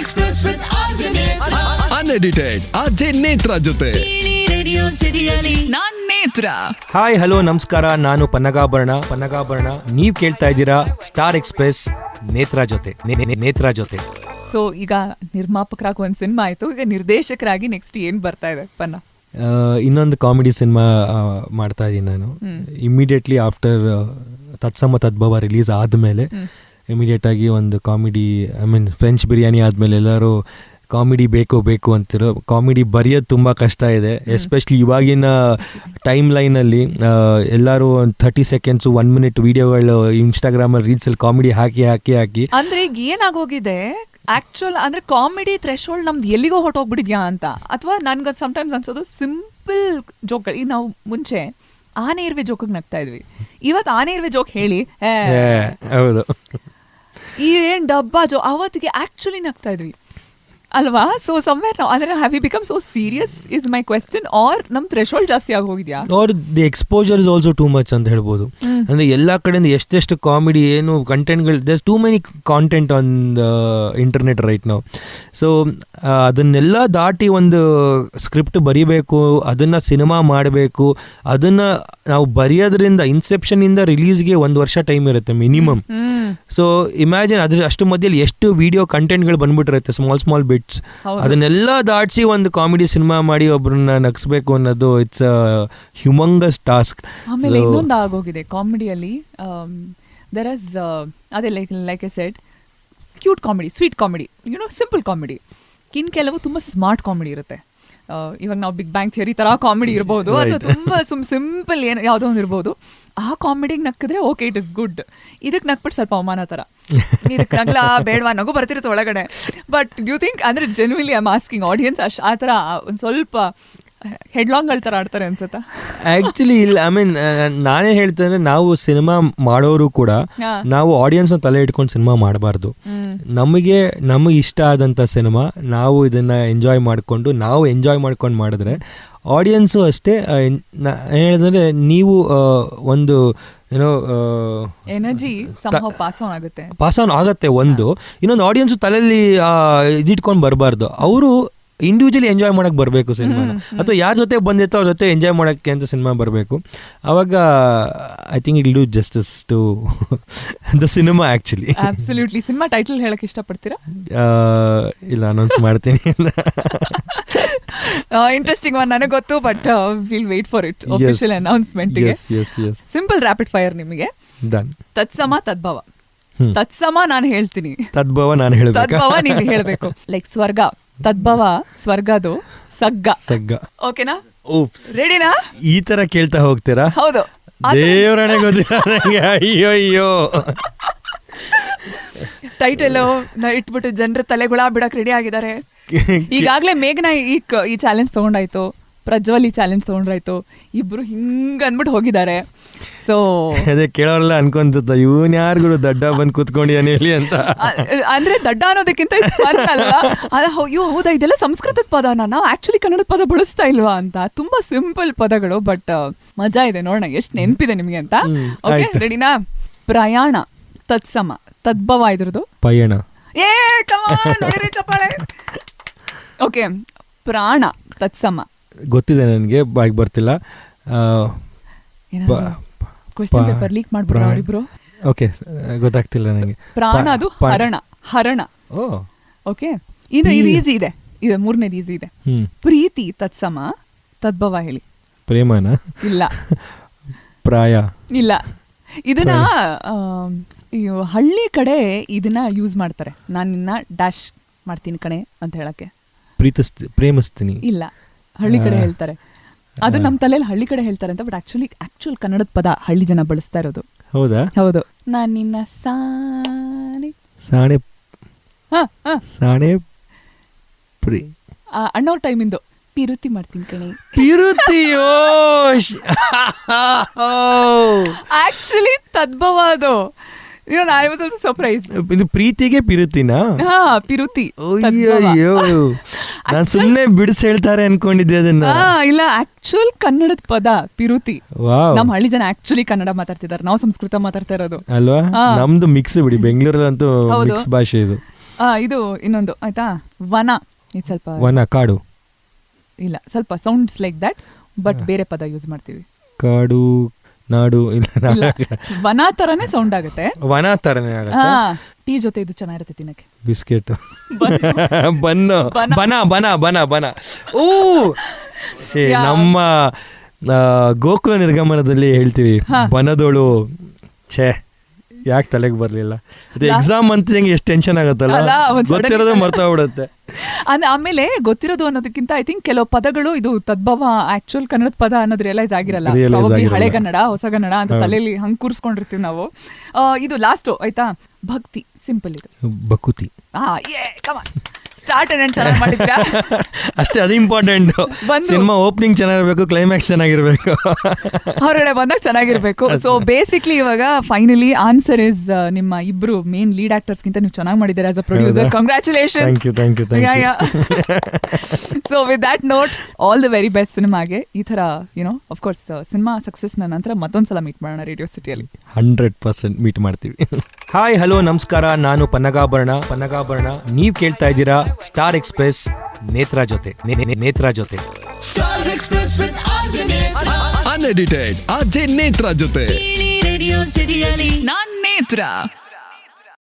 Express with RJ Netra. Unedited RJ Netra ಜೊತೆ radio ಸಿಟಿಯಲ್ಲಿ ನಾನ್ ನೇತ್ರ. ಹಾಯ್ ಹಲೋ ನಮಸ್ಕಾರ, ನಾನು ಪನ್ನಗಾಭರಣ. ನೀವ್ ಕೇಳ್ತಾ ಇದ್ದೀರಾ ಸ್ಟಾರ್ ಎಕ್ಸ್ಪ್ರೆಸ್ ನೇತ್ರ ಜೊತೆ. ಸೊ ಈಗ ನಿರ್ಮಾಪಕರಾಗಿ ಒಂದು ಸಿನಿಮಾ ಆಯ್ತು, ಈಗ ನಿರ್ದೇಶಕರಾಗಿ ನೆಕ್ಸ್ಟ್ ಏನ್ ಬರ್ತಾ ಇದೆ ಪನ್ನ? ಇನ್ನೊಂದು ಕಾಮಿಡಿ ಸಿನಿಮಾ ಮಾಡ್ತಾ ಇದ್ದೀನಿ ನಾನು. ಇಮಿಡಿಯೇಟ್ಲಿ ಆಫ್ಟರ್ ತತ್ಸಮ ತದ್ಭವ ರಿಲೀಸ್ ಆದಮೇಲೆ ಇಮಿಡಿಯೇಟ್ ಆಗಿ ಒಂದು ಕಾಮಿಡಿ, ಫ್ರೆಂಚ್ ಬಿರಿಯಾನಿ ಆದಮೇಲೆ ಎಲ್ಲರೂ ಕಾಮಿಡಿ ಬೇಕು ಅಂತಿರೋ. ಕಾಮಿಡಿ ಬರೆಯೋದು ತುಂಬ ಕಷ್ಟ ಇದೆ, ಎಸ್ಪೆಷಲಿ ಇವಾಗಿನ ಟೈಮ್ ಲೈನಲ್ಲಿ. ಎಲ್ಲರೂ ಒಂದು 30 ಸೆಕೆಂಡ್ಸು 1 ಮಿನಿಟ್ ವಿಡಿಯೋಗಳು ಇನ್ಸ್ಟಾಗ್ರಾಮಲ್ಲಿ ರೀಲ್ಸಲ್ಲಿ ಕಾಮಿಡಿ ಹಾಕಿ ಅಂದ್ರೆ ಈಗ ಏನಾಗೋಗಿದೆ ಆಕ್ಚುಲ್ ಅಂದ್ರೆ ಕಾಮಿಡಿ ಥ್ರೆಶೋಲ್ಡ್ ನಮ್ದು ಎಲ್ಲಿಗೋ ಹೊಟ್ಟೋಗ್ಬಿಟ್ಟಿದ್ಯಾ ಅಂತ. ಅಥವಾ ನನ್ಗೆ ಸಮ್ಟೈಮ್ಸ್ ಅನ್ಸೋದು ಸಿಂಪಲ್ ಜೋಕ್ಗಳು. ಈಗ ನಾವು ಮುಂಚೆ ಆನೆ ಇರುವೆ ಜೋಕಿಗೆ ನಗ್ತಾ ಇದ್ವಿ, ಇವತ್ತು ಆನೆ ಇರುವೆ ಜೋಕ್ ಹೇಳಿ ಹೌದು ಈ ಏನ್ ಡಬ್ಬಾ ಅವತ್ತಿಗೆ ಆಕ್ಚುಲಿ ನಗ್ತಾ ಇದ್ವಿ ಅಲ್ವಾ? ಸೊ ಸಮ್ವೇರ್ ನಾವು ಅಂದ್ರೆ have you become so serious is my question, or ನಮ್ ಥ್ರೆಶೋಲ್ಡ್ ಜಾಸ್ತಿ ಆಗಿ ಹೋಗಿದ್ಯಾ, or the exposure is also too much ಅಂತ ಹೇಳ್ಬೋದು. ಅಂದ್ರೆ ಎಲ್ಲ ಕಡೆಯಿಂದ ಎಷ್ಟೆಷ್ಟು ಕಾಮಿಡಿ ಏನು ಕಂಟೆಂಟ್ಗಳು, there too many content on the internet right ನಾವು. ಸೊ ಅದನ್ನೆಲ್ಲ ದಾಟಿ ಒಂದು ಸ್ಕ್ರಿಪ್ಟ್ ಬರೀಬೇಕು, ಅದನ್ನು ಸಿನಿಮಾ ಮಾಡಬೇಕು. ಅದನ್ನು ನಾವು ಬರೆಯೋದ್ರಿಂದ ಇನ್ಸೆಪ್ಷನಿಂದ ರಿಲೀಸ್ಗೆ 1 ವರ್ಷ ಟೈಮ್ ಇರುತ್ತೆ ಮಿನಿಮಮ್. ಸೊ ಇಮ್ಯಾಜಿನ್ ಅಷ್ಟು ಮಧ್ಯದಲ್ಲಿ ಎಷ್ಟು ವಿಡಿಯೋ ಕಂಟೆಂಟ್ಗಳು ಬಂದ್ಬಿಟ್ಟಿರುತ್ತೆ, ಸ್ಮಾಲ್ ಬಿಟ್ಸ್. ಅದನ್ನೆಲ್ಲ ದಾಟಿಸಿ ಒಂದು ಕಾಮಿಡಿ ಸಿನಿಮಾ ಮಾಡಿ ಒಬ್ಬರನ್ನ ನಗಿಸ್ಬೇಕು ಅನ್ನೋದು ಇಟ್ಸ್ ಹ್ಯೂಮಂಗಸ್ ಟಾಸ್ಕ್. ಆಮೇಲೆ ಇನ್ನೊಂದು ಆಗೋಗಿದೆ ಕಾಮಿಡಿಯಲ್ಲಿ, ದರ್ ಇಸ್ ಅದೇ like I said cute comedy, sweet comedy, simple comedy. ಇನ್ ಕೆಲವು ತುಂಬಾ ಸ್ಮಾರ್ಟ್ ಕಾಮಿಡಿ ಇರುತ್ತೆ. ಇವಾಗ ನಾವು ಬಿಗ್ ಬ್ಯಾಂಗ್ ಥಿಯರಿ ತರ ಕಾಮಿಡಿ ಇರಬಹುದು, ಅಥವಾ ತುಂಬಾ ಸಿಂಪಲ್ ಯಾವುದೋ ಒಂದು ಇರ್ಬೋದು. ಆ ಕಾಮಿಡಿಗೆ ನಕ್ಕಿದ್ರೆ ಓಕೆ, ಇಟ್ ಇಸ್ ಗುಡ್. ಇದಕ್ಕೆ ನಕ್ಬಿಟ್ಟು ಸ್ವಲ್ಪ ಅವಮಾನ ತರ, ಇದಕ್ಕೆ ನಗ್ಲಾ ಬೇಡವಾ, ನಗು ಬರ್ತಿರುತ್ತೆ ಒಳಗಡೆ. ಬಟ್ ಡ್ಯೂ ಥಿಂಕ್ ಅಂದ್ರೆ genuinely I am asking audience ಆ ಥರ ಒಂದು ಸ್ವಲ್ಪ ಹೆಡ್ಲಾಂಗ್ಗಳ ಥರ ಆಡ್ತಾರೆ ಅನ್ಸುತ್ತಾ? ಆ್ಯಕ್ಚುಲಿ ಇಲ್ಲ, ನಾನೇ ಹೇಳ್ತೇನೆ, ನಾವು ಸಿನಿಮಾ ಮಾಡೋರು ಕೂಡ ನಾವು ಆಡಿಯನ್ಸ್ನ ತಲೆ ಇಟ್ಕೊಂಡು ಸಿನಿಮಾ ಮಾಡಬಾರ್ದು. ನಮಗೆ ಇಷ್ಟ ಆದಂಥ ಸಿನಿಮಾ ನಾವು ಇದನ್ನು ಎಂಜಾಯ್ ಮಾಡಿಕೊಂಡು ಮಾಡಿದ್ರೆ ಆಡಿಯನ್ಸು ಅಷ್ಟೇ. ಹೇಳಿದ್ರೆ ನೀವು ಒಂದು ಏನೋ ಎನರ್ಜಿ ಪಾಸ್ ಆನ್ ಆಗುತ್ತೆ. ಇನ್ನೊಂದು ಆಡಿಯನ್ಸು ತಲೆಯಲ್ಲಿ ಇದಿಟ್ಕೊಂಡು ಬರಬಾರ್ದು. ಅವರು ಇಂಡಿವಿಜುವಲಿ ಎಂಜಾಯ್ ಮಾಡಕ್ಕೆ ಬರಬೇಕು ಸಿನಿಮಾನ, ಅಥವಾ ಯಾರ ಜೊತೆ ಬಂದಿರ್ತೋ ಅವ್ರ ಜೊತೆ ಎಂಜಾಯ್ ಮಾಡೋಕ್ಕೆ ಅಂತ ಸಿನಿಮಾ ಬರಬೇಕು. ಆವಾಗ I think it will do justice to the cinema actually. Absolutely. Cinema title ಹೇಳಕ್ಕೆ ಇಷ್ಟಪಡ್ತೀರಾ? ಇಲ್ಲ, ಅನೌನ್ಸ್ ಮಾಡ್ತೀನಿ. ಇಂಟ್ರೆಸ್ಟಿಂಗ್ ಒನ್, ನನಗೆ ಗೊತ್ತು, but will wait for it official ಅನೌನ್ಸ್ಮೆಂಟ್ಗೆ. ಸಿಂಪಲ್ ರ್ಯಾಪಿಡ್ ಫೈರ್ ನಿಮಗೆ. ತತ್ಸಮ ತದ್ಭವ. ತತ್ಸಮ ನಾನು ಹೇಳ್ತೀನಿ, ತದ್ಭವ ನೀವು ಹೇಳ್ಬೇಕು. ಲೈಕ್ ಸ್ವರ್ಗ, ತದ್ಭವ ಸ್ವರ್ಗದು ಸಗ್ಗ. ಓಕೆನಾ? ರೆಡಿನಾ? ಈ ತರ ಕೇಳ್ತಾ ಹೋಗ್ತೀರಾ? ಹೌದು. ದೇವರಣೆ ಗೊತ್ತಿಲ್ಲ. ಅಯ್ಯೋ ಟೈಟಲ್ ಇಟ್ಬಿಟ್ಟು ಜನರ ತಲೆಗುಳ ಬಿಡಕ್ ರೆಡಿ ಆಗಿದ್ದಾರೆ. ಈಗಾಗ್ಲೇ ಮೇಘನಾ ಈ ಚಾಲೆಂಜ್ ತಗೊಂಡಾಯ್ತು, ಪ್ರಜ್ವಲ್ ಈ ಚಾಲೆಂಜ್ ತಗೊಂಡ್ರಾಯ್ತು. ಇಬ್ರು ಹಿಂಗ ಅಂದ್ಬಿಟ್ಟು ಹೋಗಿದ್ದಾರೆ. ಸೊ ಅದೇ ಕೇಳೋರೆಲ್ಲ ಅನ್ಕೊಂತ ಇವನ್ ಯಾರಿಗೂ ದಡ್ಡ ಬಂದು ಕೂತ್ಕೊಂಡಿಯಾನೆ ಹೇಳಿ ಅಂತ. ಅಂದ್ರೆ ದಡ್ಡ ಅನ್ನೋದಕ್ಕಿಂತ ಹೌದಾ, ಇದೆಲ್ಲ ಸಂಸ್ಕೃತದ ಪದನ ನಾವು ಆಕ್ಚುಲಿ ಕನ್ನಡದ ಪದ ಬಳಸ್ತಾ ಇಲ್ವಾ ಅಂತ. ತುಂಬಾ ಸಿಂಪಲ್ ಪದಗಳು, ಬಟ್ ಮಜಾ ಇದೆ. ನೋಡೋಣ ಎಷ್ಟು ನೆನಪಿದೆ ನಿಮ್ಗೆ ಅಂತ. ಓಕೆ, ರೆಡಿನಾ? ಪ್ರಯಾಣ, ತತ್ಸಮ, ತದ್ಭವ ಇದ್ರದ್ದು ಪಯಣ. ನೋಡಿರಿ ಚಪ್ಪಾಳೆ. ಓಕೆ, ಪ್ರಾಣ, ತತ್ಸಮ ಗೊತ್ತಿದೆ ನನಗೆ, ಬಾಯಿಗೆ ಬರ್ತಿಲ್ಲ. ಕ್ವೆಶ್ಚನ್ ಪೇಪರ್ ಲೀಕ್ ಮಾಡ್ಬಿಡ್ರ ಅವರಿಬ್ರು. ಓಕೆ, ಗೊತ್ತಾಗ್ತಿಲ್ಲ ನನಗೆ. ಪ್ರಾಣ ಅದು ಹರಣ. ಓಕೆ, ಇದು ಈಸಿ ಇದೆ. ಇದು ಮೂರನೇದು ಈಸಿ ಇದೆ. ಪ್ರೀತಿ, ತತ್ಸಮ, ತದ್ಭವ ಹೇಳಿ. ಪ್ರೇಮನ? ಇಲ್ಲ. ಪ್ರಾಯ? ಇಲ್ಲ. ಇದನ್ನ ಹಳ್ಳಿ ಕಡೆ ಇದನ್ನ ಯೂಸ್ ಮಾಡ್ತಾರೆ. ನಾನು ನಿನ್ನ ಡ್ಯಾಶ್ ಮಾಡ್ತೀನಿ ಕಣೆ ಅಂತ ಹೇಳಕ್ಕೆ. ಪ್ರೇಮಿಸ್ತೀನಿ? ಇಲ್ಲ, ಹಳ್ಳಿ ಕಡೆ ಹೇಳ್ತಾರೆ. ಅದು ನಮ್ಮ ತಲೆಯಲ್ಲಿ ಹಳ್ಳಿ ಕಡೆ ಹೇಳ್ತಾರೆ ಅಂತ, ಬಟ್ ಆಕ್ಚುಲ್ ಕನ್ನಡದ ಪದ ಹಳ್ಳಿ ಜನ ಬಳಸ್ತಾ ಇರೋದು. ಹೌದಾ? ಹೌದು. ನಾನು ನಿನ್ನ ಸಾಣೆ ಅಣ್ಣವ್ರ ಟೈಮಿಂದು ಪಿರುತಿ ಮಾಡ್ತೀನಿ ಕಣೆ. ಪಿರುತಿಯೋ? ಆಕ್ಚುಲಿ ತದ್ಭವ ಅದು. ಸರ್ಪ್ರೈಸ್. ಇದು ಪ್ರೀತಿಗೆ ಪಿರುತಿನಾ? ಪಿರುತಿ. ನಾನು ಸುಮ್ಮನೆ ಬಿಡಿಸಿ ಹೇಳ್ತಾರೆ ಅನ್ಕೊಂಡಿದ್ದೆ ಅದನ್ನ. ಇಲ್ಲ, ಆಕ್ಚುಲ್ ಕನ್ನಡದ ಪದ ಪಿರುತಿ. ನಮ್ ಹಳ್ಳಿ ಜನ ಆಕ್ಚುಲಿ ಕನ್ನಡ ಮಾತಾಡ್ತಿದ್ದಾರೆ, ನಾವು ಸಂಸ್ಕೃತ ಮಾತಾಡ್ತಾ ಇರೋದು ಅಲ್ವಾ? ನಮ್ದು ಮಿಕ್ಸ್ ಬಿಡಿ, ಬೆಂಗಳೂರಲ್ಲಂತೂ ಮಿಕ್ಸ್ ಭಾಷೆ ಇದು. ಇದು ಇನ್ನೊಂದು ಆಯ್ತಾ, ವನ. ಇದು ಸ್ವಲ್ಪ ವನ, ಕಾಡು. ಇಲ್ಲ, ಸ್ವಲ್ಪ ಸೌಂಡ್ಸ್ ಲೈಕ್ ದಟ್, ಬಟ್ ಬೇರೆ ಪದ ಯೂಸ್ ಮಾಡ್ತೀವಿ. ಕಾಡು, ನಾಡು. ಇಲ್ಲ, ವನ ತರನೇ ಸೌಂಡ್ ಆಗುತ್ತೆ. ವನ ತರನೇ ಆಗುತ್ತೆ. ಟೀ ಜೊತೆ ಇದು ಚೆನ್ನಾಗಿರುತ್ತೆ ತಿನ್ನಕ್ಕೆ. ಬಿಸ್ಕೆಟ್. ಬನ್ನು. ಬನ ಬನ ಬನ ಬನ. ಓ ನಮ್ಮ ಗೋಕುಲ ನಿರ್ಗಮನದಲ್ಲಿ ಹೇಳ್ತೀವಿ ಬನದೋಳು. ಛೇ, ಯಾಕೆ ತಲೆಗೆ ಬರ್ಲಿಲ್ಲ. ಅದು ಎಕ್ಸಾಮ್ ಅಂತ ಎಷ್ಟು ಟೆನ್ಷನ್ ಆಗುತ್ತಲ್ಲ, ಗೊತ್ತಿರೋದು ಮರ್ತೋಗ್ಬಿಡುತ್ತೆ. ಆಮೇಲೆ ಗೊತ್ತಿರೋದು ಅನ್ನೋದಕ್ಕಿಂತ ಐ ಥಿಂಕ್ ಕೆಲವು ಪದಗಳು ಇದು ತದ್ಭವ ಆಕ್ಚುಯಲ್ ಕನ್ನಡ ಪದ ಅನ್ನೋದು ರಿಯಲೈಸ್ ಆಗಿರಲ್ಲ. ಹಳೆ ಕನ್ನಡ, ಹೊಸ ಕನ್ನಡ ಅಂತ ತಲೆಯಲ್ಲಿ ಹಂಗ್ ಕೂರಿಸ್ಕೊಂಡಿರ್ತೀವಿ ನಾವು. ಇದು ಲಾಸ್ಟ್ ಆಯ್ತಾ, ಭಕ್ತಿ. ಸಿಂಪಲ್ ಇದು, ಬಕುತಿ. ಸ್ಟಾರ್ಟ್ ಅಂಡ್ ಚೆನ್ನಾಗಿ ಮಾಡಿದ್ರಾ ಅಷ್ಟೇ, ಅದು ಇಂಪಾರ್ಟೆಂಟ್. ಸಿನಿಮಾ ಓಪನಿಂಗ್ ಚೆನ್ನಾಗಿರ್ಬೇಕು, ಕ್ಲೈಮ್ಯಾಕ್ಸ್ ಚೆನ್ನಾಗಿರ್ಬೇಕು, ಹೊರಗಡೆ ಬಂದಾಗ ಚೆನ್ನಾಗಿರ್ಬೇಕು. ಸೊ ಬೇಸಿಕ್ಲಿ ಇವಾಗ ಫೈನಲಿ ಆನ್ಸರ್ ಇಸ್ ನಿಮ್ಮ ಇಬ್ರು ಮೇನ್ ಲೀಡ್ ಆಕ್ಟರ್ಸ್ ಗಿಂತ ನೀವು ಚೆನ್ನಾಗಿ ಮಾಡಿದ್ದಾರೆ as a producer. Congratulation. So with that note, all the very best ಸಿನಿಮಾಗೆ. ಈ ತರ YONO of course cinema success ನಂತರ ಮತ್ತೊಂದ್ಸಲ ಮೀಟ್ ಮಾಡೋಣ ರೇಡಿಯೋ ಸಿಟಿಯಲ್ಲಿ. 100% ಮೀಟ್ ಮಾಡ್ತೀವಿ. ಹಾಯ್, ಹಲೋ, ನಮಸ್ಕಾರ. ನಾನು ಪನ್ನಗಾಭರಣ. ನೀವ್ ಕೇಳ್ತಾ ಇದ್ದೀರಾ ಸ್ಟಾರ್ ಎಕ್ಸ್ಪ್ರೆಸ್ ನೇತ್ರಾ ಜೊತೆ. Stars Express with RJ Netra. Unedited RJ Netra ಜೊತೆ. ರೇಡಿಯೋ ಸಿಟಿಯಲ್ಲಿ ನಾನ್ ನೇತ್ರ.